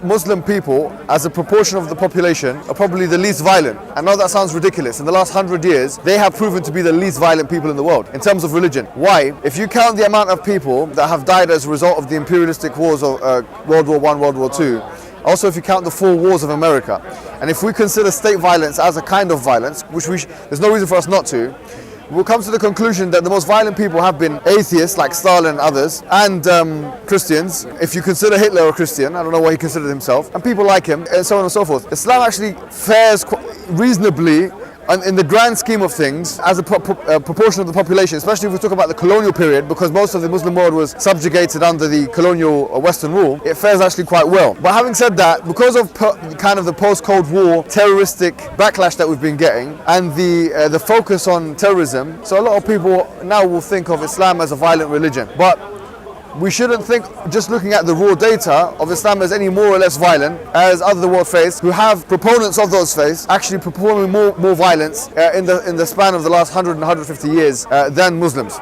Muslim people, as a proportion of the population, are probably the least violent. I know that sounds ridiculous. In the last 100 years, they have proven to be the least violent people in the world in terms of religion. Why? If you count the amount of people that have died as a result of the imperialistic wars of World War I, World War II, also if you count the 4 wars of America, and if we consider state violence as a kind of violence, which there's no reason for us not to, we'll come to the conclusion that the most violent people have been atheists like Stalin and others, and Christians, if you consider Hitler a Christian. I don't know what he considered himself, and people like him, and so on and so forth. Islam actually fares reasonably in the grand scheme of things as a proportion of the population, especially if we talk about the colonial period, because most of the Muslim world was subjugated under the colonial Western rule. It fares actually quite well. But having said that, because of kind of the post-Cold War terroristic backlash that we've been getting and the focus on terrorism, so a lot of people now will think of Islam as a violent religion. But we shouldn't think, just looking at the raw data, of Islam as any more or less violent as other world faiths who have proponents of those faiths actually performing more violence in the span of the last 100 and 150 years than Muslims.